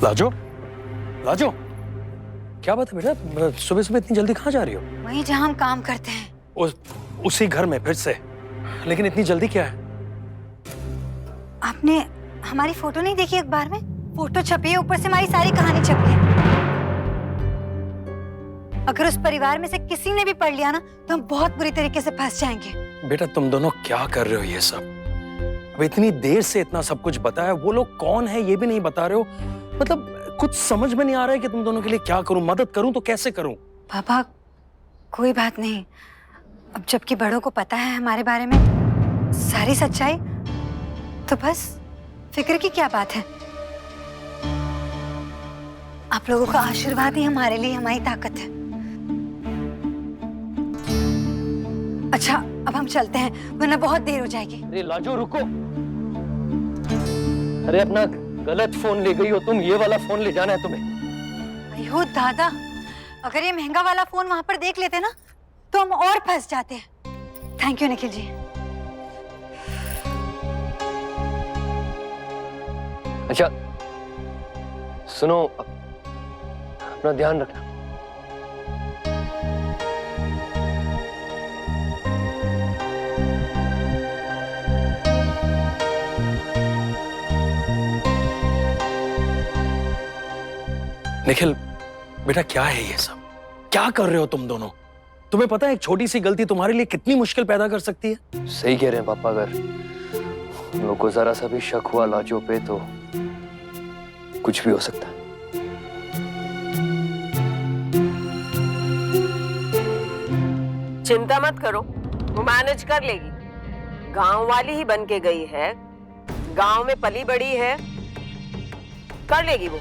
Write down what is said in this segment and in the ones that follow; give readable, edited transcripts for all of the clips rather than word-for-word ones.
लाजो, लाजो, क्या बात है बेटा? सुबह सुबह इतनी जल्दी कहाँ जा रही हो? वहीं जहाँ हम काम करते हैं। उसी घर में फिर से? लेकिन इतनी जल्दी क्या है? आपने हमारी फोटो नहीं देखी अखबार में? फोटो छपी है, ऊपर से हमारी सारी कहानी छपी है। अगर उस परिवार में से किसी ने भी पढ़ लिया ना तो हम बहुत बुरी तरीके से फंस जाएंगे। बेटा तुम दोनों क्या कर रहे हो ये सब? अब इतनी देर से इतना सब कुछ बताया, वो लोग कौन है ये भी नहीं बता रहे हो। मतलब कुछ समझ में नहीं आ रहा है कि तुम दोनों के लिए क्या करूं, मदद करूं तो कैसे करूं? पापा कोई बात नहीं, अब जबकि बड़ों को पता है हमारे बारे में सारी सच्चाई, तो बस फिक्र की क्या बात है। आप लोगों का आशीर्वाद ही हमारे लिए हमारी ताकत है। अच्छा अब हम चलते हैं वरना बहुत देर हो जाएगी। अरे लाजो रुको, अरे अपना गलत फोन ले गई हो तुम, ये वाला फोन ले जाना है तुम्हें। अयो दादा, अगर ये महंगा वाला फोन वहां पर देख लेते ना तो हम और फंस जाते हैं। Thank you Nikhil ji. अच्छा सुनो, अपना ध्यान रखना। निखिल बेटा क्या है ये सब? क्या कर रहे हो तुम दोनों? तुम्हें पता है एक छोटी सी गलती तुम्हारे लिए कितनी मुश्किल पैदा कर सकती है? सही कह रहे हैं पापा, अगर हम लोग को जरा सा भी शक हुआ लाजो पे तो कुछ भी हो सकता है। चिंता मत करो, वो मैनेज कर लेगी। गांव वाली ही बन के गई है, गांव में पली बड़ी है, कर लेगी वो।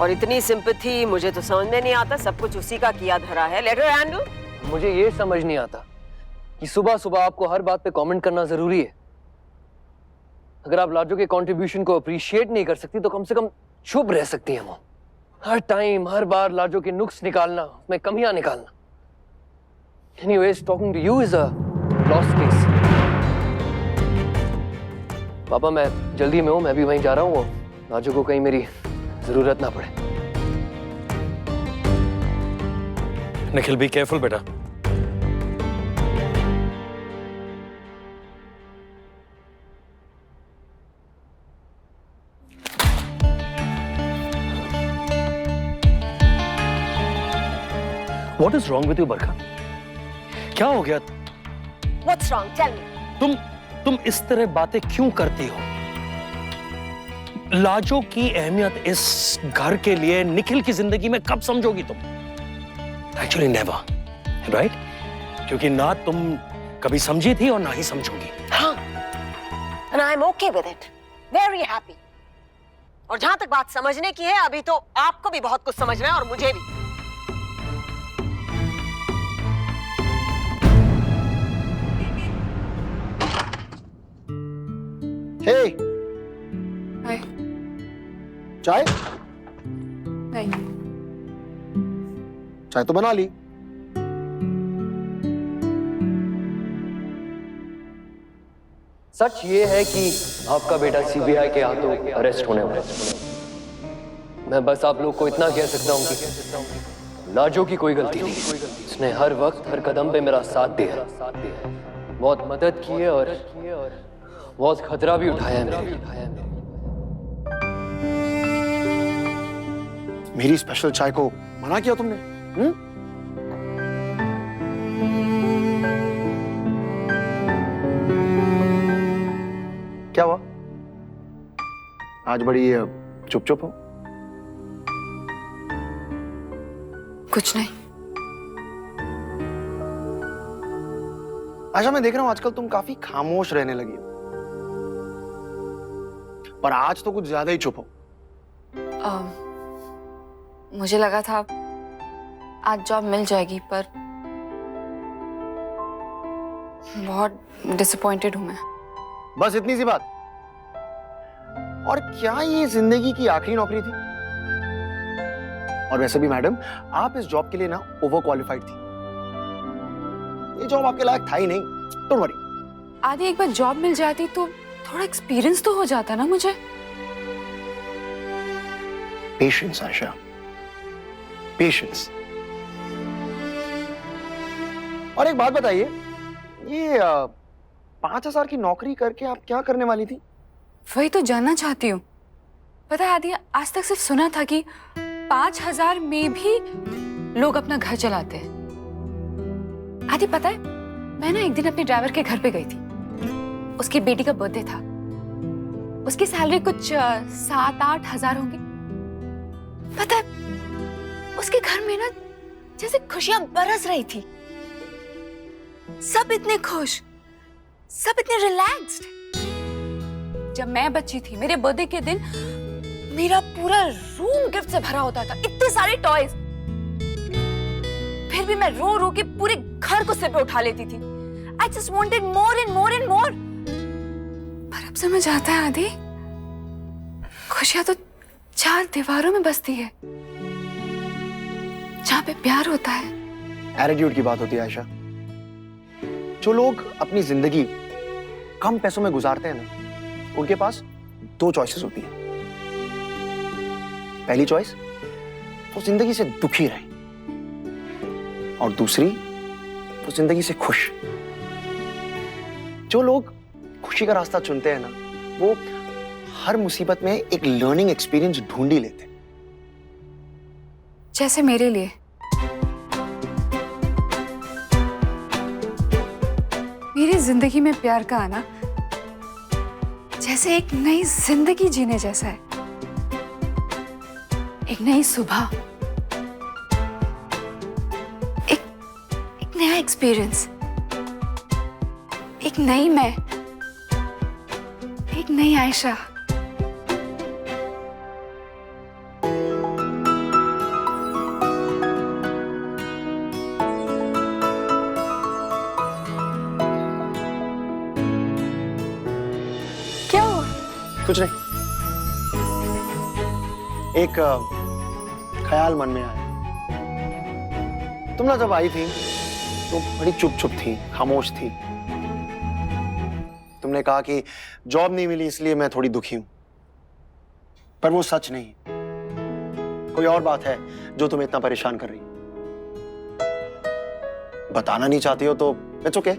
और इतनी सिंपैथी मुझे तो समझ में नहीं आता, सब कुछ उसी का किया धरा है। Let her handle. मुझे ये समझ नहीं आता कि सुबह सुबह आपको हर बात पे कमेंट करना जरूरी है। अगर आप लाजो के कंट्रीब्यूशन को अप्रिशिएट नहीं कर सकती तो कम से कम चुप रह सकती हैं वो। हर टाइम हर बार लाजो के नुक्स निकालना, उसमें कमियां निकालना। Anyways, talking to you is a lost case. पापा मैं जल्दी में हूँ, मैं भी वहीं जा रहा हूँ। लाजो को कहीं मेरी जरूरत ना पड़े। निखिल बी केयरफुल बेटा। What is wrong with you बरखा? क्या हो गया? What's wrong? Tell me. तुम इस तरह बातें क्यों करती हो? लाजो की अहमियत इस घर के लिए, निखिल की जिंदगी में कब समझोगी तुम? Actually never, right? क्योंकि ना तुम कभी समझी थी और ना ही समझोगी। हाँ, and I'm okay with it. Very happy. और जहां तक बात समझने की है, अभी तो आपको भी बहुत कुछ समझना है और मुझे भी। Hey. हाय। चाय? नहीं। चाय तो बना ली। सच ये है कि आपका बेटा सीबीआई के हाथों अरेस्ट होने वाला है। मैं बस आप लोग को इतना कह सकता हूँ कि लाजो की कोई गलती नहीं। उसने हर वक्त हर कदम पे मेरा साथ दिया, बहुत मदद की है और बहुत खतरा भी उठाया है मेरी स्पेशल चाय को मना किया तुमने? क्या हुआ? आज बड़ी चुप चुप हो। कुछ नहीं। आशा मैं देख रहा हूं आजकल तुम काफी खामोश रहने लगी हो, पर आज तो कुछ ज्यादा ही चुप हो। मुझे लगा था आज जॉब मिल जाएगी, पर बहुत डिसअपॉइंटेड हूं मैं। बस इतनी सी बात? और क्या ये जिंदगी की आखिरी नौकरी थी? और वैसे भी मैडम, आप इस जॉब के लिए ना ओवर क्वालिफाइड थी। ये जॉब आपके लायक था ही नहीं। Don't worry. आदि एक बार जॉब मिल जाती तो थोड़ा एक्सपीरियंस तो हो जाता ना मुझे। पेशेंस आशा, पेशेंस। और एक बात बताइए, ये 5,000 की नौकरी करके आप क्या करने वाली थी? वही तो जानना चाहती हूँ। पता है आदि, आज तक सिर्फ सुना था कि 5,000 में भी लोग अपना घर चलाते हैं। आदि पता है, मैं ना एक दिन अपने ड्राइवर के घर पे गई थी। उसकी बेटी का बर्थडे था। उसकी सैलरी कुछ 7-8 हजार होंगी। पता है, उसके घर में ना जैसे खुशियां बरस रही थी। सब इतने खुश, सब इतने रिलैक्स्ड। जब मैं बच्ची थी, मेरे बर्थडे के दिन मेरा पूरा रूम गिफ्ट से भरा होता था, इतने सारे टॉयज। फिर भी मैं रो रो के पूरे घर को सिर पे उठा लेती थी। I just wanted more and more and more. पर अब समझ आता है आदि, खुशियां तो 4 दीवारों में बसती है, जहां पे प्यार होता है। एटीट्यूड की बात होती है आयशा। जो लोग अपनी जिंदगी कम पैसों में गुजारते हैं ना, उनके पास 2 चॉइसेस होती हैं। पहली चॉइस, वो जिंदगी से दुखी रहे, और दूसरी, वो जिंदगी से खुश। जो लोग खुशी का रास्ता चुनते हैं ना, वो हर मुसीबत में एक लर्निंग एक्सपीरियंस ढूंढ ही लेते हैं। जैसे मेरे लिए। मेरी जिंदगी में प्यार का आना जैसे एक नई जिंदगी जीने जैसा है। एक नई सुबह, एक नया एक्सपीरियंस, एक नई मैं, एक नई आयशा। क्या हुआ? कुछ नहीं, एक ख्याल मन में आया। तुम ना जब आई थी तो बड़ी चुप चुप थी, खामोश थी। तुमने कहा कि जॉब नहीं मिली इसलिए मैं थोड़ी दुखी हूं, पर वो सच नहीं। कोई और बात है जो तुम्हें इतना परेशान कर रही है। बताना नहीं चाहती हो तो इट्स ओके।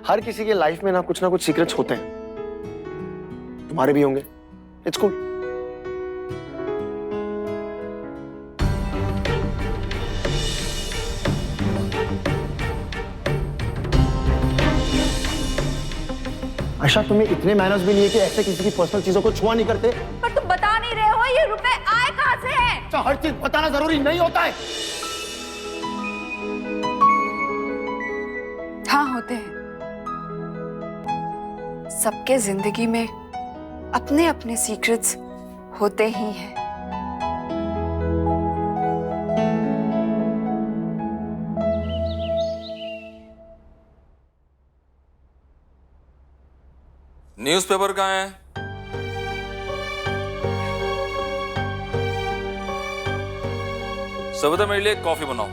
हर किसी के लाइफ में ना कुछ सीक्रेट्स होते हैं, तुम्हारे भी होंगे। It's cool. आशा, तुम्हें इतने मैनर्स भी नहीं है कि ऐसे किसी की पर्सनल चीजों को छुआ नहीं करते। पर तुम बता नहीं रहे हो ये रुपए आए कहां से हैं? अच्छा, हर चीज बताना जरूरी नहीं होता है। हाँ, होते हैं। सबके जिंदगी में अपने अपने सीक्रेट्स होते ही हैं। न्यूज़पेपर कहाँ है? सविता, मेरे लिए कॉफी बनाओ।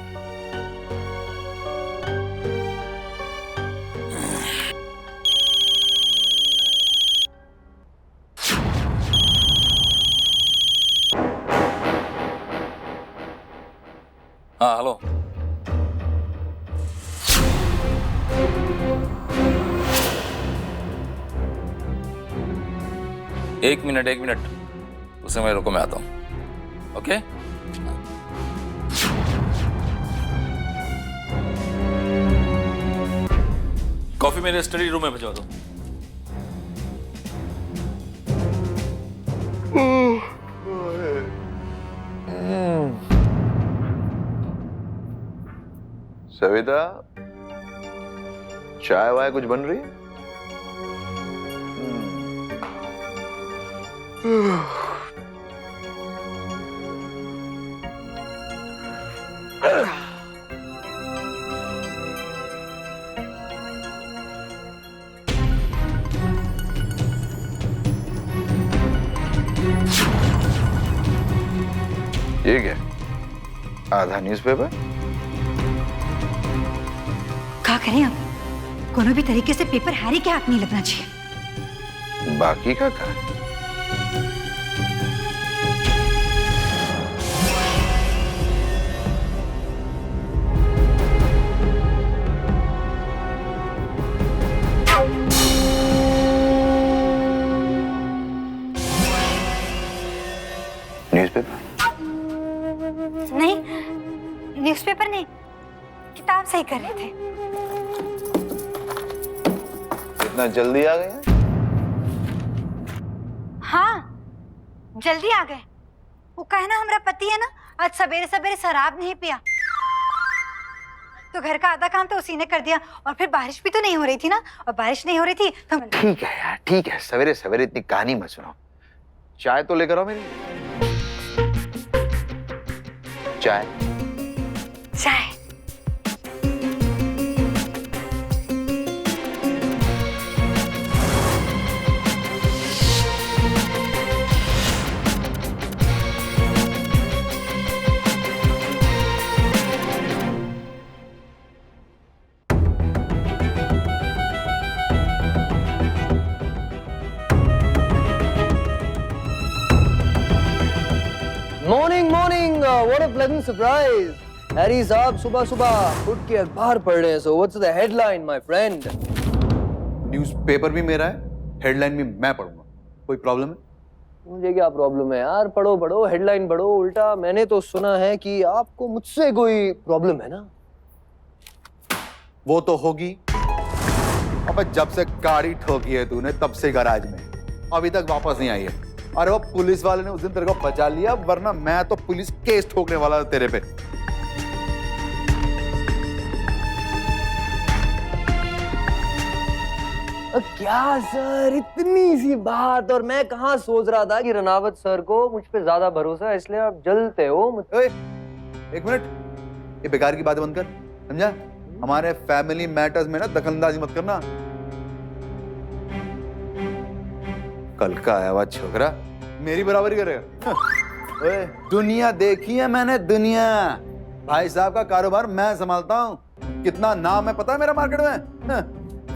हाँ, हेलो। एक मिनट, उसे मैं रुको, मैं आता हूँ। ओके? कॉफी मेरे स्टडी रूम में भिजवा दो। सविता, चाय वाय कुछ बन रही है? ये क्या? आधा न्यूज़पेपर? क्या करें अब? कोनो भी तरीके से पेपर हैरी के हाथ नहीं लगना चाहिए। बाकी का कहा? किताब सही कर रहे थे। इतना जल्दी आ गए? हाँ, जल्दी आ गए। वो कहे ना, हमारा पति है ना, आज सवेरे सवेरे शराब नहीं पिया, तो घर का आधा काम तो उसी ने कर दिया। और फिर बारिश भी तो नहीं हो रही थी ना, और बारिश नहीं हो रही थी तो ठीक है यार, ठीक है, सवेरे सवेरे इतनी कहानी मत सुनाओ। चाय तो लेकर आओ मेरे लिए। चाय। चाय। Morning morning, what a pleasant surprise. Harry साहब सुबह सुबह उठ के अखबार पढ़ रहे हैं। So what's the headline my friend? Newspaper भी मेरा है, हेडलाइन भी मैं पढ़ूंगा। कोई प्रॉब्लम है? मुझे क्या प्रॉब्लम है यार, पढ़ो पढ़ो, हेडलाइन पढ़ो। उल्टा मैंने तो सुना है कि आपको मुझसे कोई प्रॉब्लम है ना? वो तो होगी। अबे जब से गाड़ी ठोकी है तूने तब से गैराज में, अभी तक वापस नहीं आई है। अरे वो पुलिस वाले ने उस दिन तेरे को बचा लिया, वरना मैं तो पुलिस केस ठोकने वाला था तेरे पे। क्या सर, इतनी सी बात, और मैं कहाँ सोच रहा था कि रनावत सर को मुझ पे ज्यादा भरोसा है, इसलिए आप जलते हो मुझ। ओए, एक मिनट, ये बेकार की बातें बंद कर, समझा? हमारे फैमिली मैटर्स में ना दखलंदाजी मत करना। कल का आया हुआ छोकरा मेरी बराबरी करेगा। ओए, दुनिया देखी है मैंने, दुनिया। भाई साहब का कारोबार मैं संभालता हूँ। कितना नाम है पता है मेरा मार्केट में?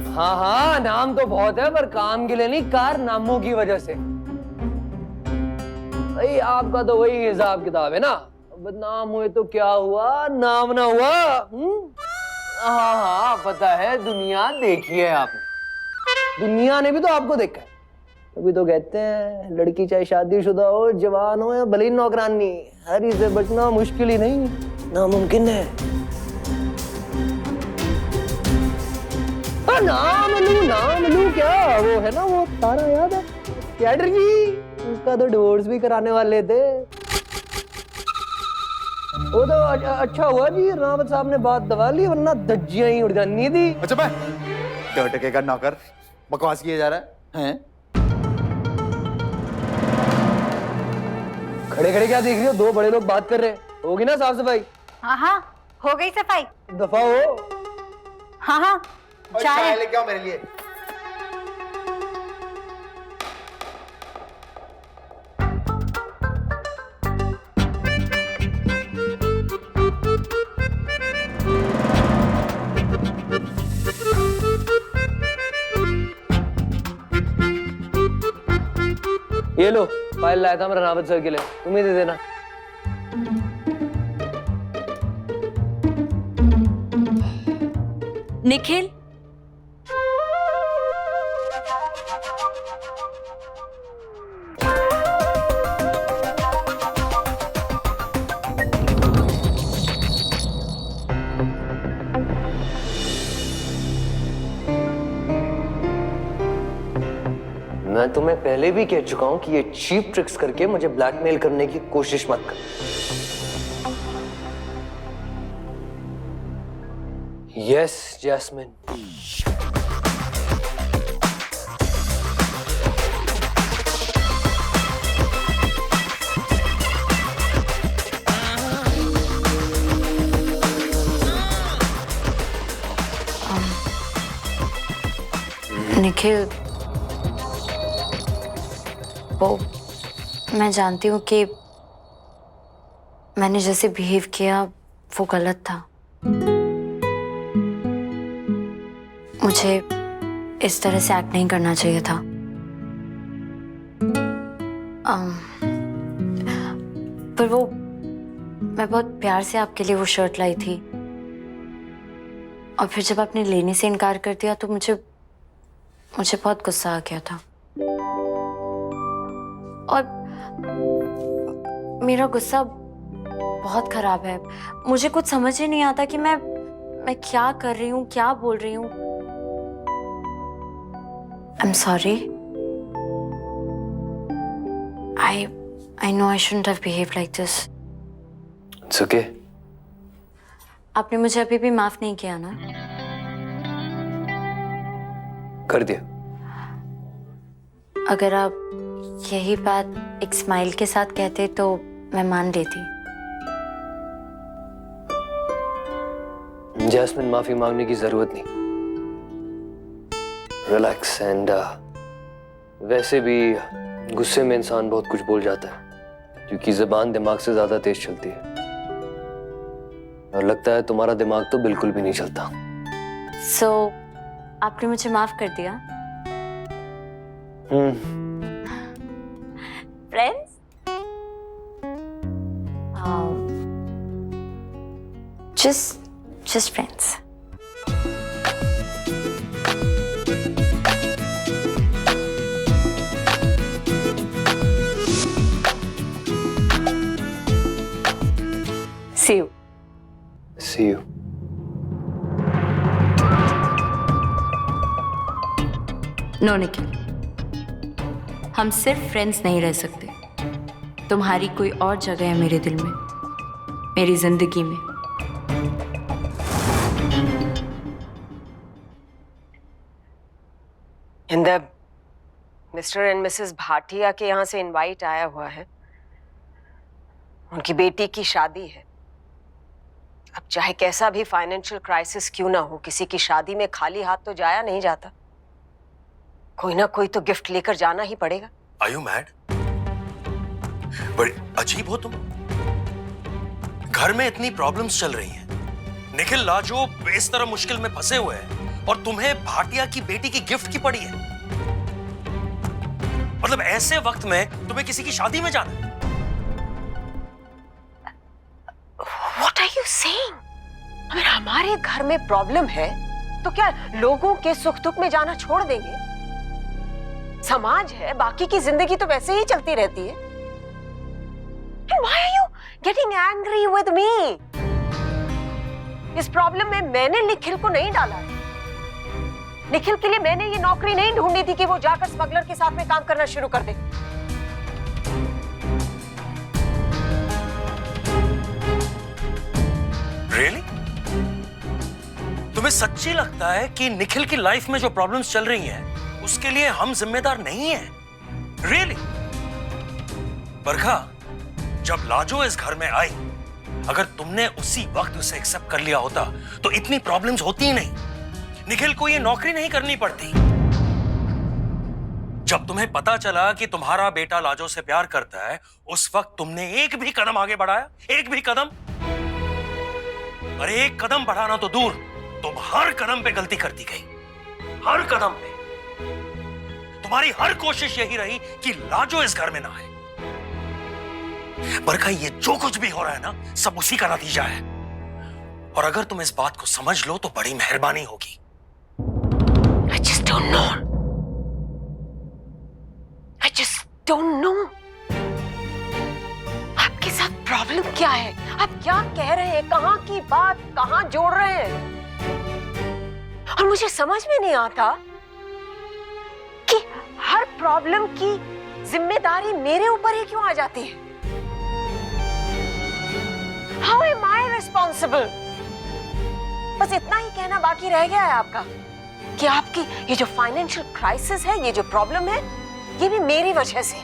हाँ हाँ, नाम तो बहुत है, पर काम के लिए नहीं, कारनामों की वजह से। भाई आपका तो वही हिसाब किताब है ना, बदनाम हुए तो क्या हुआ, नाम ना हुआ। हाँ हाँ, पता है, दुनिया देखी है आपने, दुनिया ने भी तो आपको देखा है। तभी तो कहते हैं लड़की चाहे शादीशुदा हो, जवान हो या भले ही नौकरानी, हरी से बचना मुश्किल ही नहीं, नामुमकिन है। नाम लू क्या, वो है ना, वो तारा याद है, चैटर्जी, उसका तो डिवोर्स भी कराने वाले थे। वो तो अच्छा हुआ जी रावत साहब ने बात दबा ली, वरना धज्जियां ही उड़ जानी थी। अच्छा मैं टके का नौकर बकवास किया जा रहा है? खड़े खड़े क्या देख रही हो, दो बड़े लोग बात कर रहे हैं, होगी ना साफ सफाई? हाँ हाँ, हो गई सफाई। दफा हो। हाँ हाँ, चाय लेके आओ मेरे लिए। ये लो, फाइल लाया था मैं रनावत सर के लिए, तुम्हें दे देना। निखिल, मैं तुम्हें पहले भी कह चुका हूं कि ये चीप ट्रिक्स करके मुझे ब्लैकमेल करने की कोशिश मत कर। यस जैस्मिन, निखिल, वो मैं जानती हूँ कि मैंने जैसे बिहेव किया वो गलत था। मुझे इस तरह से एक्ट नहीं करना चाहिए था। पर वो मैं बहुत प्यार से आपके लिए वो शर्ट लाई थी, और फिर जब आपने लेने से इनकार कर दिया तो मुझे बहुत गुस्सा आ गया था। और मेरा गुस्सा बहुत खराब है। मुझे कुछ समझ ही नहीं आता कि मैं मैं क्या कर रही हूँ, क्या बोल रही हूँ। I am sorry. I know I shouldn't have behaved like this. It's okay. आपने मुझे अभी भी माफ नहीं किया ना? कर दिया। अगर आप यही बात एक स्माइल के साथ कहते तो मैं मान लेती। जैस्मिन, माफी मांगने की जरूरत नहीं। रिलैक्स एंड वैसे भी गुस्से में इंसान बहुत कुछ बोल जाता है क्योंकि जुबान दिमाग से ज्यादा तेज चलती है और लगता है तुम्हारा दिमाग तो बिल्कुल भी नहीं चलता। So, आपने मुझे माफ कर दिया? Friends? Just friends. See you. See you. No Nikhil, हम सिर्फ फ्रेंड्स नहीं रह सकते। तुम्हारी कोई और जगह है मेरे दिल में, मेरी जिंदगी में। Inder, mister and Mrs Bhatia के यहाँ से इनवाइट आया हुआ है। उनकी बेटी की शादी है। अब चाहे कैसा भी फाइनेंशियल क्राइसिस क्यों ना हो, किसी की शादी में खाली हाथ तो जाया नहीं जाता। कोई ना कोई तो गिफ्ट लेकर जाना ही पड़ेगा। Are you mad? बड़ी अजीब हो तुम। घर में इतनी प्रॉब्लम्स चल रही हैं। निखिल लाजो इस तरह मुश्किल में फंसे हुए हैं और तुम्हें भाटिया की बेटी की गिफ्ट की पड़ी है। मतलब ऐसे वक्त में तुम्हें किसी की शादी में जाना है? What are you saying? अगर हमारे घर में प्रॉब्लम है तो क्या लोगों के सुख दुख में जाना छोड़ देंगे? समाज है, बाकी की जिंदगी तो वैसे ही चलती रहती है। And why are you getting angry with me? इस प्रॉब्लम में मैंने निखिल को नहीं डाला। निखिल के लिए मैंने ये नौकरी नहीं ढूंढी थी कि वो जाकर स्मगलर के साथ में काम करना शुरू कर दे। Really? तुम्हें सच्ची लगता है कि निखिल की लाइफ में जो प्रॉब्लम्स चल रही हैं उसके लिए हम जिम्मेदार नहीं हैं? Really? बरखा, जब लाजो इस घर में आई, अगर तुमने उसी वक्त उसे एक्सेप्ट कर लिया होता तो इतनी प्रॉब्लम्स होती ही नहीं। निखिल को ये नौकरी नहीं करनी पड़ती। जब तुम्हें पता चला कि तुम्हारा बेटा लाजो से प्यार करता है, उस वक्त तुमने एक भी कदम आगे बढ़ाया? एक भी कदम? अरे एक कदम बढ़ाना तो दूर, तुम हर कदम पे गलती करती गई। हर कदम पे तुम्हारी हर कोशिश यही रही कि लाजो इस घर में ना आए। बरखा, ये जो कुछ भी हो रहा है ना, सब उसी का नतीजा है। और अगर तुम इस बात को समझ लो तो बड़ी मेहरबानी होगी। I just don't know. I just don't know. आपके साथ प्रॉब्लम क्या है? आप क्या कह रहे हैं? कहां की बात कहां जोड़ रहे हैं? और मुझे समझ में नहीं आता कि हर प्रॉब्लम की जिम्मेदारी मेरे ऊपर ही क्यों आ जाती है? How am I responsible? बस इतना ही कहना बाकी रह गया है आपका कि आपकी ये जो फाइनेंशियल क्राइसिस है, ये जो प्रॉब्लम है, ये भी मेरी वजह से।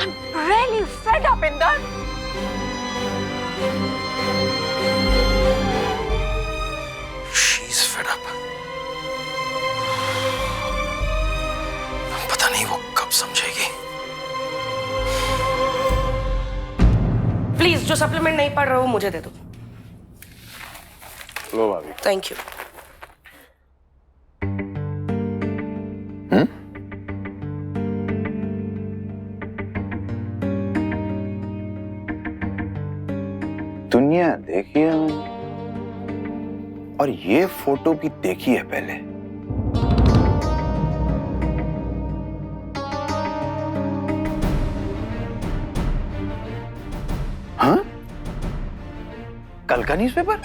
I'm really fed up, Inder. She's fed up. पता नहीं वो कब समझेगी। प्लीज, जो सप्लीमेंट नहीं पढ़ रहा हूँ मुझे दे दो। लो भाभी। Thank you. दुनिया देखी है मैंने, और ये फोटो भी देखी है पहले। हाँ? कल का न्यूज़पेपर?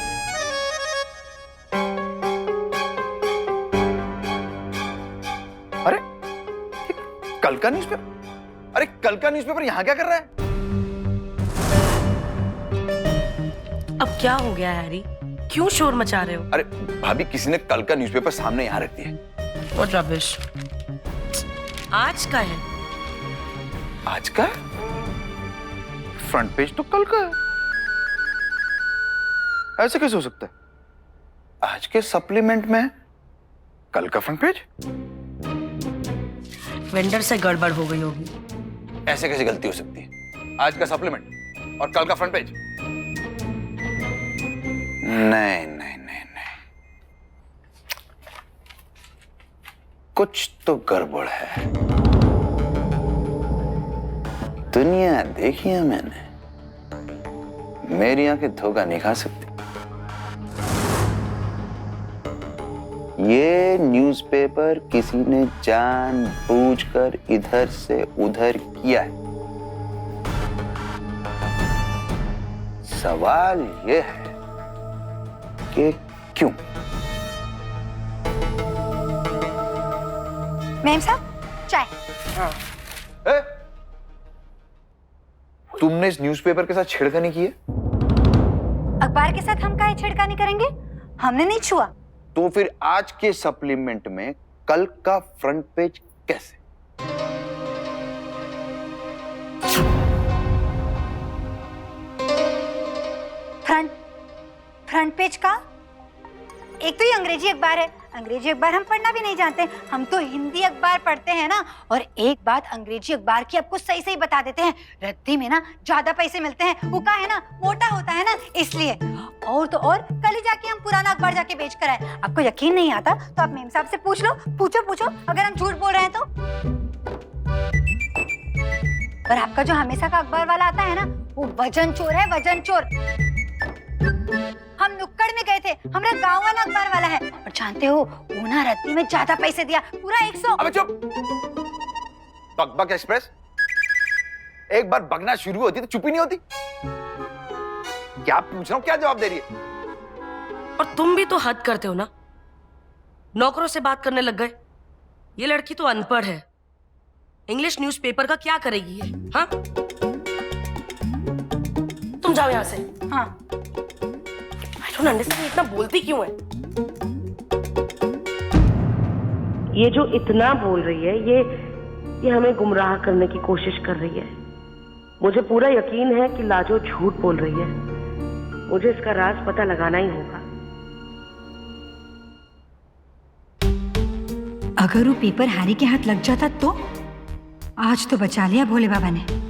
कल का न्यूज़पेपर? अरे कल का न्यूज़पेपर यहाँ क्या कर रहा है? अब क्या हो गया हैरी? क्यों शोर मचा रहे हो? अरे भाभी, किसी ने कल का न्यूज़पेपर सामने यहाँ रख दिया। What rubbish. आज का है। आज का? फ्रंट पेज तो कल का है। ऐसे कैसे हो सकता है? आज के सप्लीमेंट में कल का फ्रंट पेज? वेंडर से गड़बड़ हो गई होगी। ऐसे कैसे गलती हो सकती है? आज का सप्लीमेंट और कल का फ्रंट पेज? नहीं नहीं नहीं नहीं, कुछ तो गड़बड़ है। दुनिया देखी है मैंने, मेरी आंखें धोखा नहीं खा सकती। ये न्यूज़पेपर किसी ने जानबूझकर इधर से उधर किया है। सवाल ये है कि क्यों? मैम साहब, चाय। ए? तुमने इस न्यूज़पेपर के साथ छेड़खानी की है? अखबार के साथ हम काहे छेड़खानी करेंगे? हमने नहीं छुआ। तो फिर आज के सप्लीमेंट में कल का फ्रंट पेज कैसे? फ्रंट पेज का? एक तो ये अंग्रेजी अखबार है, अंग्रेजी अखबार हम पढ़ना भी नहीं जानते, हम तो हिंदी अखबार पढ़ते हैं ना। और एक बात अंग्रेजी अखबार की आपको सही सही बता देते हैं, रद्दी में ना ज्यादा पैसे मिलते हैं, वो का है ना मोटा होता है ना, इसलिए। और तो और कल ही जाके हम पुराना अखबार जाके बेच कर आए। आपको यकीन नहीं आता तो आप मेम साहब से पूछ लो, पूछो अगर हम झूठ बोल रहे हैं तो। पर आपका जो हमेशा का अखबार वाला आता है ना, वो वजन चोर है, वजन चोर। हम नुक्कड़ में गए थे, हमारा गांव वाला अखबार वाला है, और जानते हो वो ना रत्ती में ज्यादा पैसे दिया, पूरा 100। अबे चुप! बकबक एक्सप्रेस, एक बार बकना शुरू होती तो चुप ही नहीं होती। क्या पूछ रहा हूँ, क्या जवाब दे रही है? और तुम भी तो हद करते हो ना, नौकरों से बात करने लग गए। ये लड़की तो अनपढ़ है, इंग्लिश न्यूज़पेपर का क्या करेगी ये? हाँ, तुम जाओ यहाँ से। हाँ, I don't understand, इतना बोलती क्यों है? ये जो इतना बोल रही है, ये हमें गुमराह करने की कोशिश कर रही है। मुझे पूरा यकीन है कि लाजो झूठ बोल रही है। मुझे इसका राज पता लगाना ही होगा। अगर वो पेपर हैरी के हाथ लग जाता तो? आज तो बचा लिया भोले बाबा ने।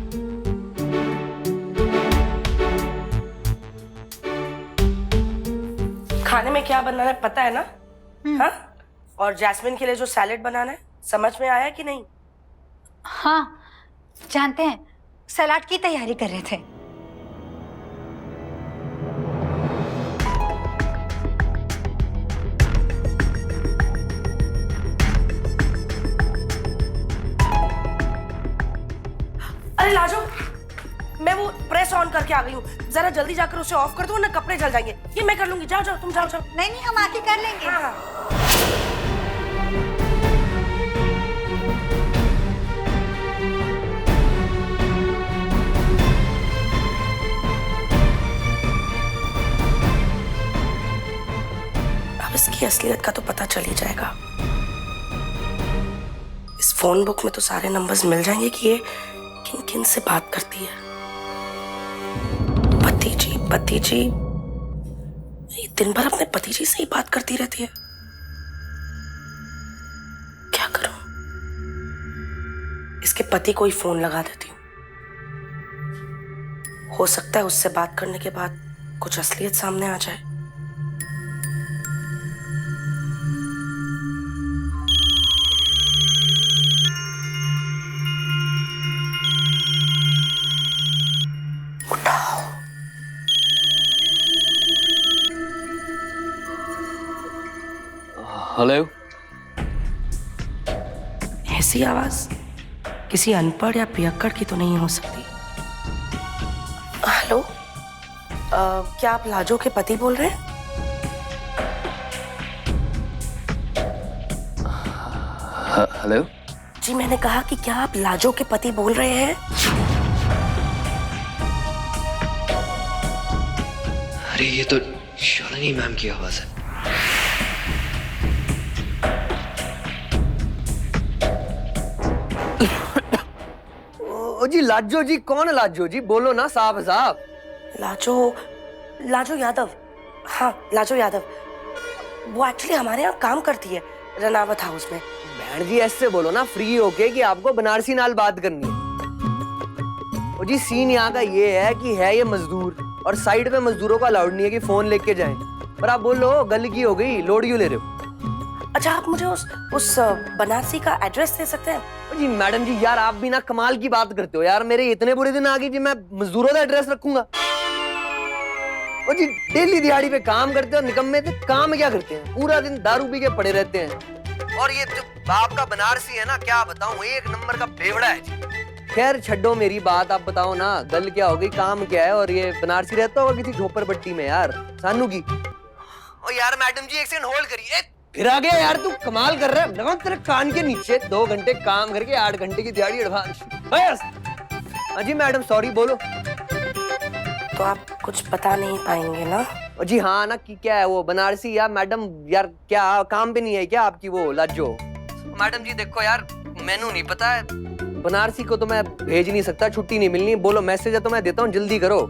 खाने में क्या बनाना है पता है ना? हाँ? और जैस्मिन के लिए जो सैलेड बनाना है, समझ में आया कि नहीं? हाँ, जानते हैं, सलाद की तैयारी कर रहे थे। अरे लाजो, मैं वो प्रेस ऑन करके आ गई हूँ, जरा जल्दी जाकर उसे ऑफ कर दो वरना कपड़े जल जाएंगे। ये मैं कर लूंगी, जाओ जाओ, तुम जाओ जाओ। नहीं, हम आके कर लेंगे। हाँ। अब इसकी असलियत का तो पता चल ही जाएगा। इस फोन बुक में तो सारे नंबर्स मिल जाएंगे कि ये किन किन से बात करती है। पति जी, ये दिन भर अपने पति जी से ही बात करती रहती है। क्या करूं? इसके पति को ही फोन लगा देती हूँ, हो सकता है उससे बात करने के बाद कुछ असलियत सामने आ जाए। हेलो। ऐसी आवाज किसी अनपढ़ या पियक्कड़ की तो नहीं हो सकती। हेलो, क्या आप लाजो के पति बोल रहे हैं? हेलो। जी मैंने कहा कि क्या आप लाजो के पति बोल रहे हैं? अरे ये तो शालिनी मैम की आवाज है। ओ जी लाजो जी, कौन है लाजो जी? बोलो ना साहब साहब। लाजो यादव। हाँ लाजो यादव, वो एक्चुअली हमारे यहाँ काम करती है रनावत हाउस में। बहन जी ऐसे बोलो ना फ्री होके कि आपको बनारसी नाल बात करनी है। ओ जी सीन यहाँ का ये है कि है ये मजदूर और साइड पे मजदूरों का अलाउड नहीं है कि फोन लेके जाएं। पर आप बोलो गलती हो गई, लोड क्यों ले रहे हो? अच्छा आप मुझे उस बनारसी का एड्रेस दे सकते हैं? ओ जी मैडम जी यार आप भी ना कमाल की बात करते हो यार। मेरे इतने बुरे दिन आ गए जी मैं मजदूरों का एड्रेस रखूंगा? ओ जी डेली दिहाड़ी पे काम करते हो निकम्मे, थे काम क्या करते हैं? पूरा दिन दारू पी के पड़े रहते हैं। और ये जो बाप का बनारसी है ना, क्या बताऊं, एक नंबर का बेवड़ा है जी। खैर छड्डो मेरी बात, आप बताओ ना गल क्या हो गई, काम क्या है? और ये बनारसी रहता होगा किसी झोपड़पट्टी में यार, सानू की। ओ यार मैडम जी एक सेकंड होल्ड करिए। फिर आ गया यार, तू कमाल कर रहा है। लगा तेरे कान के नीचे 2 घंटे काम करके 8 घंटे की दिहाड़ी एडवांस। हाँ जी मैडम सॉरी, बोलो। तो आप कुछ बता नहीं पाएंगे ना? जी हाँ ना, कि क्या है वो बनारसी यार मैडम? यार क्या काम पे नहीं है क्या आपकी वो लाजो? मैडम जी देखो यार मेनू नहीं पता है, बनारसी को तो मैं भेज नहीं सकता, छुट्टी नहीं मिलनी। बोलो मैसेज है तो मैं देता हूँ, जल्दी करो,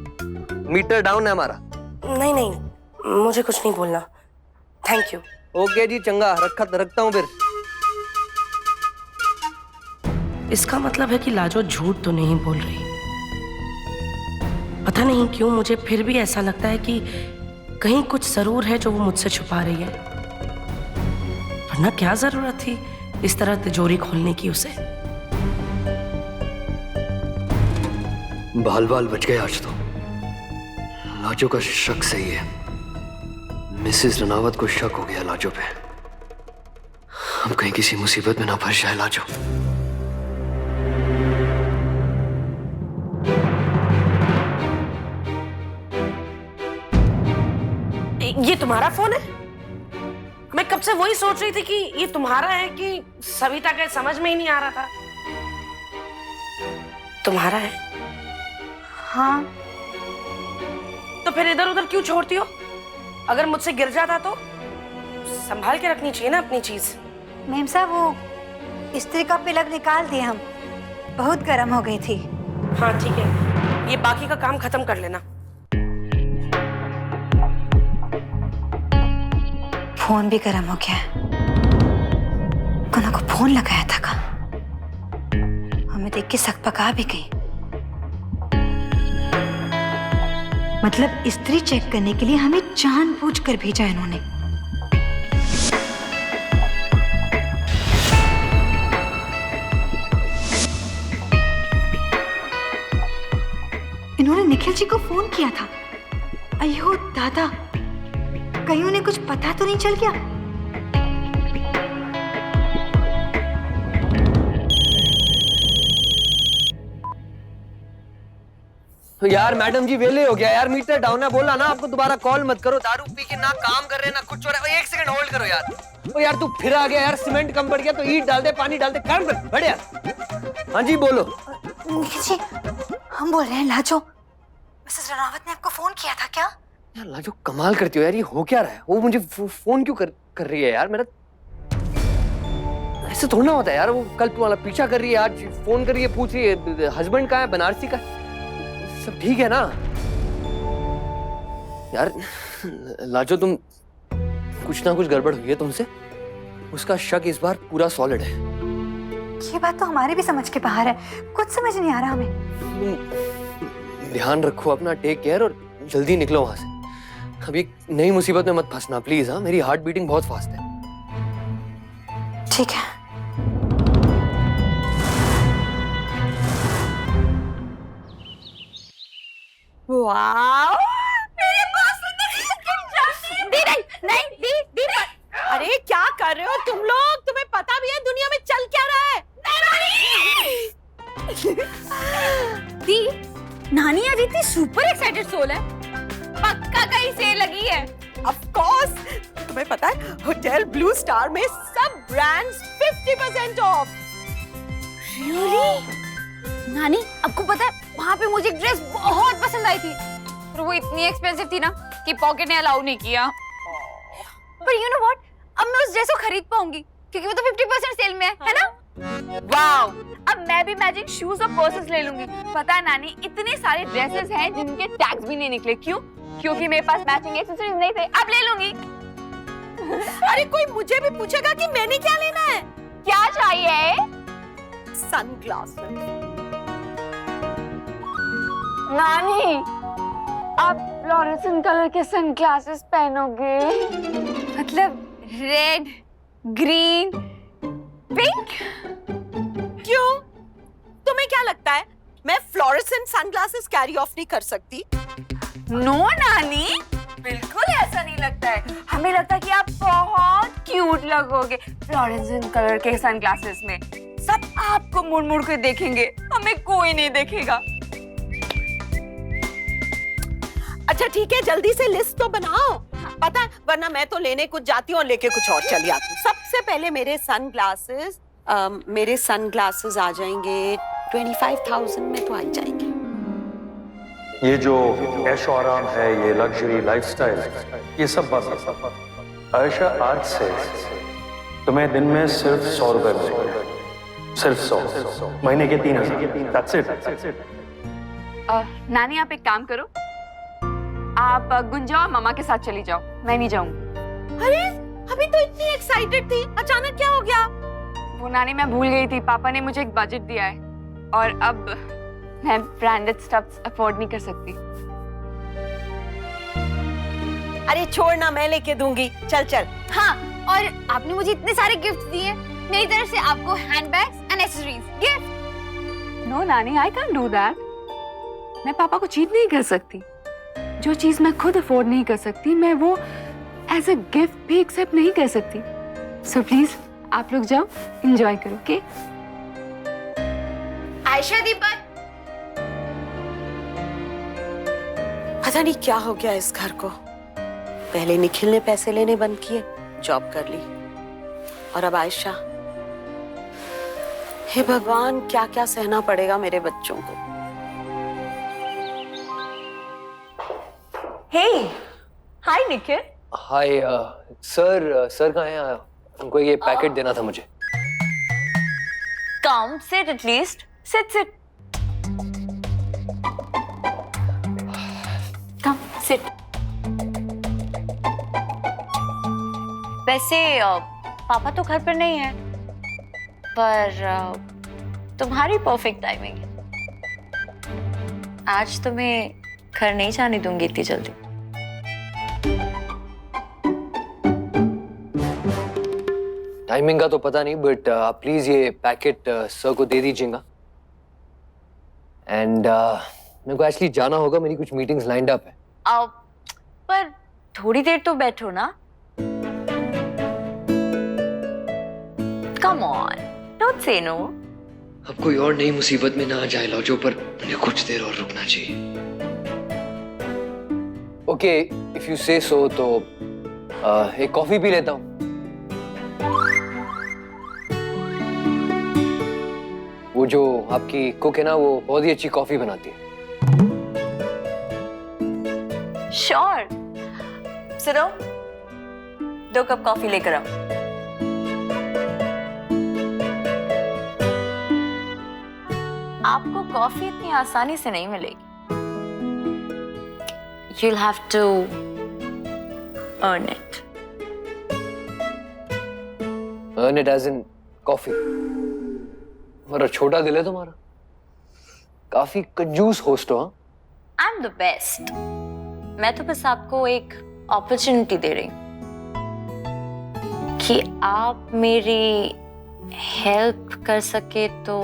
मीटर डाउन है हमारा। नहीं मुझे कुछ नहीं बोलना, थैंक यू। ओके जी चंगा, रखता हूँ फिर। इसका मतलब है कि लाजो झूठ तो नहीं बोल रही। पता नहीं क्यों मुझे फिर भी ऐसा लगता है कि कहीं कुछ जरूर है जो वो मुझसे छुपा रही है, वरना क्या जरूरत थी इस तरह तिजोरी खोलने की उसे। बाल बाल बच गए आज तो। लाजो का शक सही है, मिसेस रनावत को शक हो गया लाजो पे। हम कहीं किसी मुसीबत में ना फंस जाए लाजो। ये तुम्हारा फोन है? मैं कब से वही सोच रही थी कि ये तुम्हारा है कि सविता का, समझ में ही नहीं आ रहा था। तुम्हारा है? हाँ। तो फिर इधर उधर क्यों छोड़ती हो? अगर मुझसे गिर जाता तो संभाल के रखनी चाहिए ना अपनी चीज। मेम साहब वो इस्त्री का प्लग निकाल दिए हम, बहुत गर्म हो गई थी। हाँ ठीक है, ये बाकी का काम खत्म कर लेना। फोन भी गर्म हो गया है। कोना को फोन लगाया था का, हमें देख के सक पका भी गई। मतलब इस्त्री चेक करने के लिए हमें जानबूझकर भेजा इन्होंने। इन्होंने निखिल जी को फोन किया था। अयो दादा, कहीं उन्हें कुछ पता तो नहीं चल गया? तो यार मैडम जी वेले हो गया यार, मीटर डाउन है। बोला ना आपको दोबारा कॉल मत करो, दारू पी के ना काम कर रहे ना कुछ हो रहा है। 1 सेकंड होल्ड करो यार। ओ यार तू फिर आ गया यार, सीमेंट कम पड़ गया तो ईंट डाल दे, पानी डाल दे, काम कर बढ़िया। हाँ जी बोलो। निखिल जी हम बोल रहे हैं लाजो, मिसेस रनावत ने आपको फोन किया था क्या? यार लाजो कमाल करती हो यार, ये हो क्या रहा है? वो मुझे फोन क्यों कर रही है यार? मेरा ऐसे थोड़ा ना होता है यार। वो कल तुम्हारा पीछा कर रही है, आज फोन कर रही है, पूछ रही है हस्बैंड कहाँ है, बनारसी का, सब ठीक है ना? यार लाजो तुम कुछ ना कुछ गड़बड़ हुई है तुमसे, उसका शक इस बार पूरा सॉलिड है। ये बात तो हमारे भी समझ के बाहर है, कुछ समझ नहीं आ रहा हमें। ध्यान रखो अपना, टेक केयर और जल्दी निकलो वहां से। अभी नई मुसीबत में मत फंसना प्लीज। हाँ मेरी हार्ट बीटिंग बहुत फास्ट है। ठीक है। वाओ, मेरे बॉस दी। अरे क्या कर रहे हो तुम लोग? तुम्हें पता भी है दुनिया में चल क्या रहा है? दी, नानी आज इतनी सुपर एक्साइटेड सोल है, पक्का कहीं सेल लगी है। ऑफ कोर्स, तुम्हें पता है होटल ब्लू स्टार में सब ब्रांड्स 50% ऑफ। Really? नानी, आपको पता है वहाँ पे मुझे एक ड्रेस बहुत पसंद आई थी, पर वो इतनी एक्सपेंसिव थी ना कि पॉकेट ने अलाउ नहीं किया। पर you know what? अब मैं उस ड्रेस को खरीद पाऊंगी क्योंकि वो तो 50% सेल में है ना? वाओ! अब मैं भी मैचिंग शूज और पर्सेस ले लूंगी। पता है नानी, इतने सारे ड्रेसेस हैं जिनके टैग्स भी नहीं निकले। क्यों? क्योंकि मेरे पास मैचिंग एक्सेसरीज नहीं थे। अब ले लूंगी। अरे कोई मुझे भी पूछेगा कि मैंने क्या लेना है? क्या चाहिए? सनग्लासेस। नानी, आप फ्लोरेसेंट कलर के सनग्लासेस पहनोगे? मतलब रेड, ग्रीन, पिंक? क्यों? तुम्हें क्या लगता है मैं फ्लोरेसेंट सनग्लासेस कैरी ऑफ नहीं कर सकती? नो नानी, बिल्कुल ऐसा नहीं लगता है। हमें लगता है कि आप बहुत क्यूट लगोगे फ्लोरेसेंट कलर के सनग्लासेस में। सब आपको मुड़ मुड़ के देखेंगे, हमें कोई नहीं देखेगा। अच्छा ठीक है, जल्दी से लिस्ट तो बनाओ। पता है, वरना मैं तो लेने कुछ जाती हूँ और लेके कुछ और चली आती हूँ। सबसे पहले मेरे सनग्लासेस आ जाएंगे 25,000 में तो आ ही जाएंगे। ये जो ऐशो आराम है, ये लग्जरी लाइफस्टाइल, ये सब बात आयशा, आज से तुम्हें दिन में सिर्फ 100 रुपए मिलेंगे। सिर्फ 100, महीने के 3,000। That's it. नानी, आप एक काम करो, आप गुंजा और मामा के साथ चली जाओ, मैं नहीं जाऊंगी। अरे अभी तो इतनी एक्साइटेड थी, अचानक क्या हो गया? वो नानी, मैं भूल गई थी, पापा ने मुझे एक बजट दिया है और अब मैं ब्रांडेड स्टफ्स अफोर्ड नहीं कर सकती। अरे छोड़ ना, मैं लेके दूंगी। चल चल। हाँ, और आपने मुझे इतने सारे गिफ्ट दिए, मेरी तरफ से आपको handbags and accessories gift. No नानी, आई कैन डू दैट। मैं पापा को चीट नहीं कर सकती। जो चीज मैं खुद अफोर्ड नहीं कर सकती, मैं वो एज अ गिफ्ट भी एक्सेप्ट नहीं कर सकती। सो प्लीज आप लोग जाओ, एंजॉय करो। ओके? आयशा, दीपक, पता नहीं क्या हो गया इस घर को। पहले निखिल ने पैसे लेने बंद किए, जॉब कर ली, और अब आयशा। हे भगवान, क्या क्या सहना पड़ेगा मेरे बच्चों को। हे, हाय निखिल। हाय सर कहाँ हैं? उनको ये पैकेट देना था मुझे। Come, sit at least, sit. Come, sit. वैसे पापा तो घर पर नहीं है, पर तुम्हारी परफेक्ट टाइमिंग है। आज तुम्हें घर नहीं जाने दूंगी इतनी जल्दी। टाइमिंग का तो पता नहीं, बट प्लीज ये पैकेट सर को दे दीजिएगा। एंड मेरे को एक्चुअली जाना होगा, मेरी कुछ मीटिंग्स लाइंड अप है। पर थोड़ी देर तो बैठो ना। Come on, don't say no. अब कोई और नई मुसीबत में ना आ जाए लाजो, पर मुझे कुछ देर और रुकना चाहिए। ओके, इफ यू से सो, तो एक कॉफी पी लेता हूँ। वो जो आपकी कुक है ना, वो बहुत ही अच्छी कॉफी बनाती है। श्योर, सुनो, 2 कप कॉफी लेकर आओ। आपको कॉफी इतनी आसानी से नहीं मिलेगी। You'll have to earn it. Earn it as in coffee. मेरा छोटा दिल है तुम्हारा, काफी कंजूस होस्ट हो। I'm the best. मैं तो बस आपको एक अपॉर्चुनिटी दे रही हूँ कि आप मेरी हेल्प कर सके तो।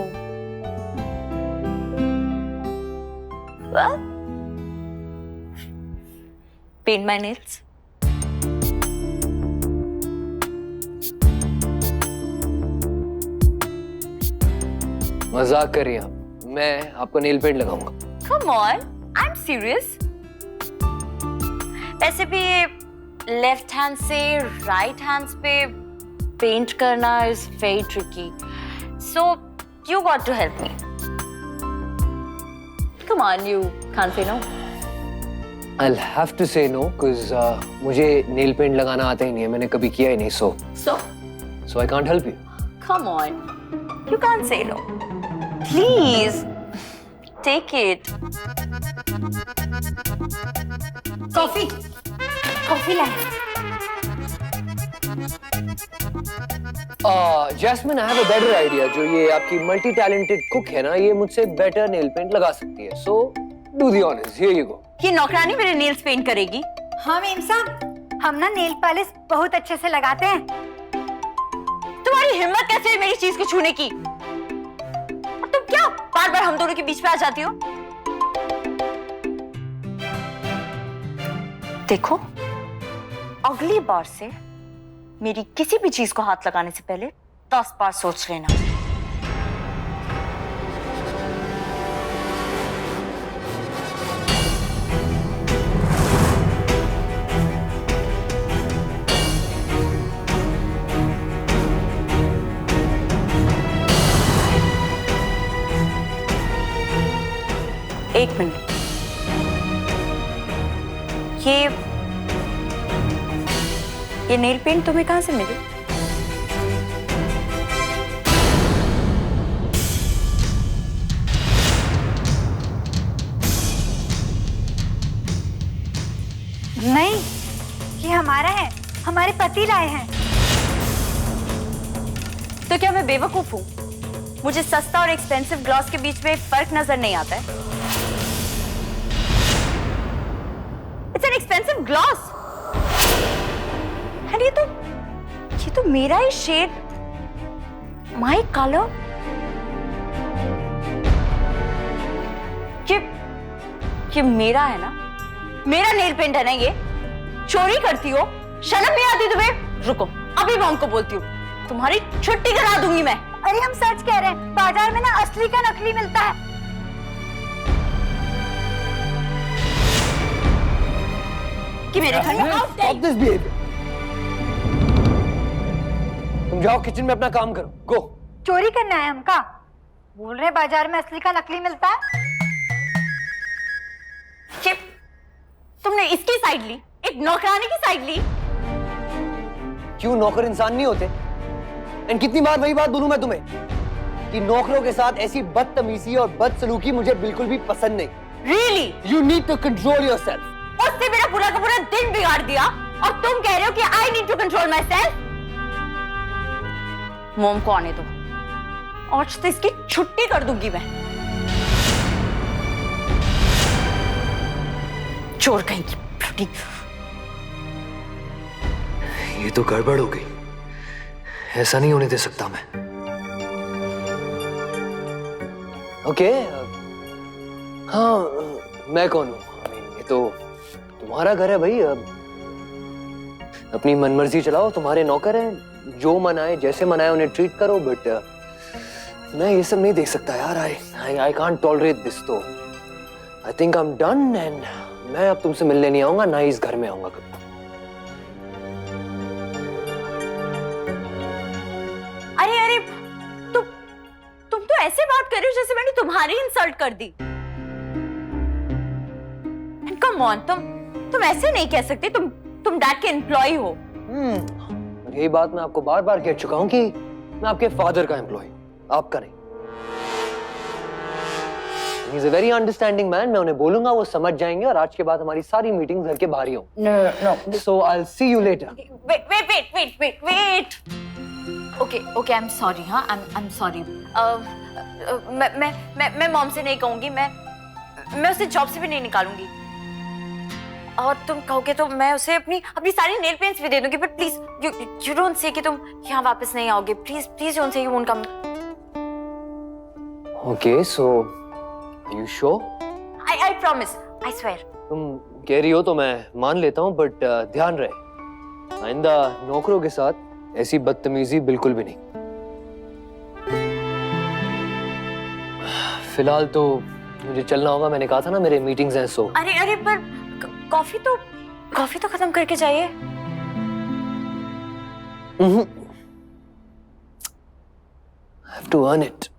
Well, paint my nails. मजाक कर रही हैं आप? मैं आपको नेल पेंट लगाऊंगा। Come on, I'm serious. वैसे भी लेफ्ट हैंड से राइट हैंड पे पेंट करना is very tricky, so You got to help me. Come on, you can't say no. I'll have to say no because मुझे nail paint लगाना आता ही नहीं है, मैंने कभी किया ही नहीं, so I can't help you. Come on, you can't say no. Please, take it. Coffee लाए। Jasmine, I have a better idea. जो ये आपकी मल्टी टैलेंटेड कुक है ना, ये मुझसे बेटर नेल पेंट लगा सकती है, so do the honours, here you go. ये नौकरानी मेरे नेल्स पेंट करेगी? हाँ मेम साहब, हम ना नेल पॉलिश बहुत अच्छे से लगाते हैं। तुम्हारी हिम्मत कैसे है मेरी चीज को छूने की? और तुम क्या बार बार हम दोनों के बीच में आ जाती हो? देखो, अगली बार से मेरी किसी भी चीज को हाथ लगाने से पहले 10 बार सोच लेना। एक मिनट, ये नेल पेंट तुम्हें कहां से मिली? नहीं, ये हमारा है, हमारे पति लाए हैं। तो क्या मैं बेवकूफ हूं? मुझे सस्ता और एक्सपेंसिव ग्लॉस के बीच में फर्क नजर नहीं आता है? It's an expensive gloss. ये तो मेरा ही शेड, माय कलर। ये मेरा है ना, मेरा नेल पेंट है ना। ये चोरी करती हो? शर्म नहीं आती तुम्हें? रुको, अभी मैं उनको बोलती हूँ, तुम्हारी छुट्टी करा दूंगी मैं। अरे हम सच कह रहे हैं, बाजार में ना असली का नकली मिलता है। कि मेरे घर में Stop this behavior. तुम जाओ किचन में अपना काम करो, गो। चोरी करना है हमका? बोल रहे बाजार में असली का नकली मिलता है। तुमने इसकी साइड ली, एक नौकरानी की साइड ली। क्यों, नौकर इंसान नहीं होते? एंड कितनी बार वही बात बोलूं मैं तुम्हें कि नौकरों के साथ ऐसी बदतमीजी और बदसलूकी मुझे बिल्कुल भी पसंद नहीं। Really? You need to control yourself. उसने मेरा पूरा का पूरा दिन बिगाड़ दिया और तुम कह रहे हो कि I need to control myself? मोम को आने दो, आज तो इसकी छुट्टी कर दूंगी मैं। चोर कहीं की। ये तो गड़बड़ हो गई, ऐसा नहीं होने दे सकता मैं। ओके, हाँ, मैं कौन हूँ? ये तो तुम्हारा घर है भाई, अपनी मनमर्जी चलाओ, तुम्हारे नौकर हैं, जो मनाए जैसे मनाए उन्हें ट्रीट करो। बट मैं ये सब नहीं देख सकता यार। I can't tolerate this. तो I think I am done and मैं अब तुमसे मिलने नहीं आऊंगा, ना ही इस घर में आऊंगा कभी। अरे तुम तो ऐसे बात कर रहे हो जैसे मैंने तुम्हारी इंसल्ट कर दी। कम ऑन, तुम ऐसे नहीं कह सकते। तुम डैड के एम्प्लॉय हो। यही बात मैं आपको बार बार कह चुका हूं कि मैं आपके फादर का एम्प्लॉय, आपका नहीं। He's a very understanding man. मैं उन्हें बोलूंगा, वो समझ जाएंगे और आज के बाद हमारी सारी मीटिंग्स घर के बाहर ही होंगी। No. So I'll see you later. Wait. Okay, I'm sorry. हाँ, I'm sorry. मैं मॉम से नहीं कहूंगी, मैं उसे जॉब से भी नहीं निकालूंगी। और तुम कहोगे तो मैं उसे अपनी सारी नेल पेंट्स भी दे दूंगी। But please you don't say कि तुम यहाँ वापस नहीं आओगे। Please don't say you won't come. Okay, so are you sure? I promise. I swear. तुम कह रही हो तो मैं मान लेता हूँ, बट ध्यान रहे, आइंदा नौकरों के साथ ऐसी बदतमीजी बिल्कुल भी नहीं। फिलहाल तो मुझे चलना होगा, मैंने कहा था ना मेरे मीटिंग्स हैं। सो अरे पर कॉफी तो खत्म करके जाइए। I have to earn it.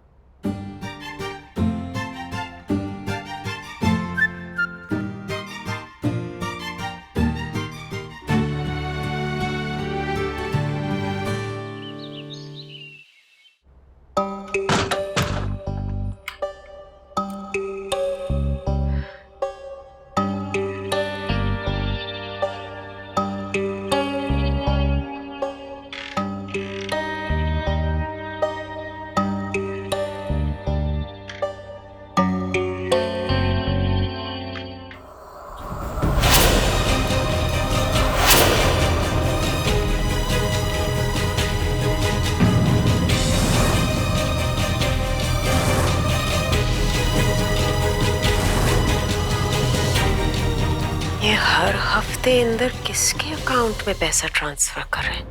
तेंदर किसके अकाउंट में पैसा ट्रांसफर कर रहे हैं?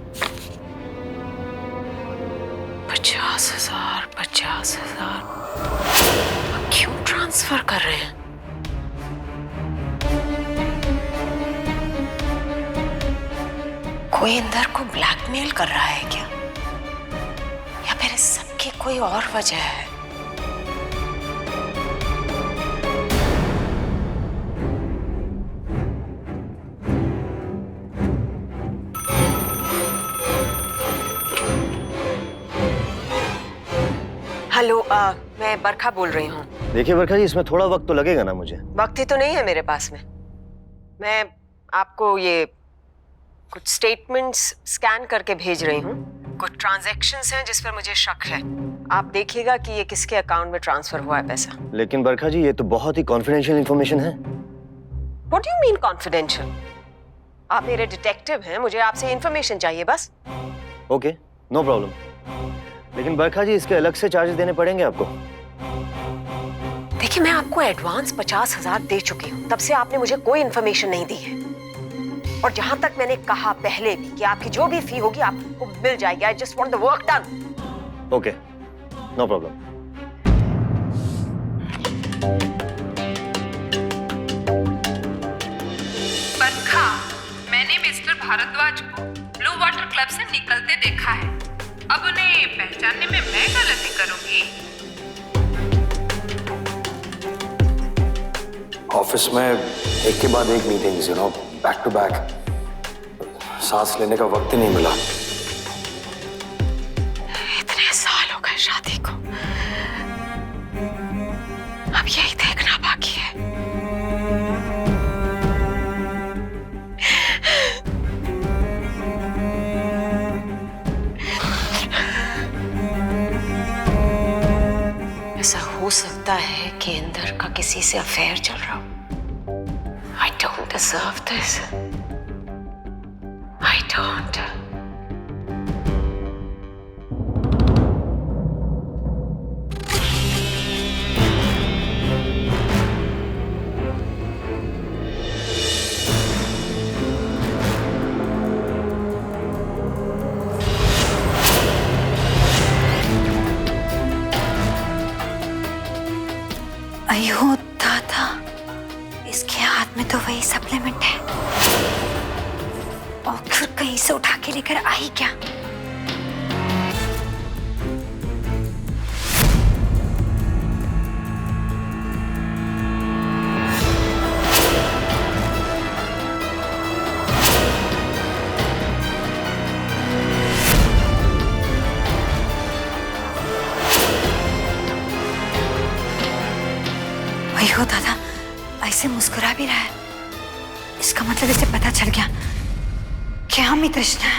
50,000 50,000 क्यों ट्रांसफर कर रहे हैं? कोई इंदर को ब्लैकमेल कर रहा है क्या, या फिर इस सब की कोई और वजह है? हेलो, मैं बरखा बोल रही हूँ। देखिए बरखा जी, इसमें थोड़ा वक्त तो लगेगा ना मुझे। वक्त ही तो नहीं है मेरे पास में। मैं आपको ये कुछ स्टेटमेंट्स स्कैन करके भेज रही हूँ। कुछ ट्रांजैक्शंस हैं जिस पर मुझे शक है। आप देखिएगा कि ये किसके अकाउंट में ट्रांसफर हुआ है पैसा। लेकिन बरखा जी, ये तो बहुत ही कॉन्फिडेंशियल इंफॉर्मेशन है। What do you mean confidential? आप मेरे डिटेक्टिव हैं, मुझे आपसे इंफॉर्मेशन चाहिए बस। Okay, no problem. लेकिन बरखा जी, इसके अलग से चार्जेस देने पड़ेंगे आपको। देखिए, मैं आपको एडवांस 50,000 दे चुकी हूँ, तब से आपने मुझे कोई इंफॉर्मेशन नहीं दी है। और जहां तक मैंने कहा पहले भी कि आपकी जो भी फी होगी आपको मिल जाएगी। I just want the work done. Okay, no problem. Barkha, मैंने मिस्टर भारद्वाज को ब्लू वाटर क्लब से निकलते देखा है। अब उन्हें पहचानने में मैं गलती करूंगी? ऑफिस में एक के बाद एक मीटिंग्स, बैक टू बैक, सांस लेने का वक्त ही नहीं मिला। इतने साल हो गए शादी को, अब यही देखना बाकी है। ऐसा हो सकता है कि इंदर का किसी से अफेयर चल रहा हो। I don't deserve this. I don't. अयो दादा, इसके हाथ में तो वही सप्लीमेंट है, और फिर कहीं से उठा के लेकर आई क्या? अयो दादा, ऐसे मुस्कुरा भी रहा है, इसका मतलब इसे पता चल गया कि हम ही तृष्णा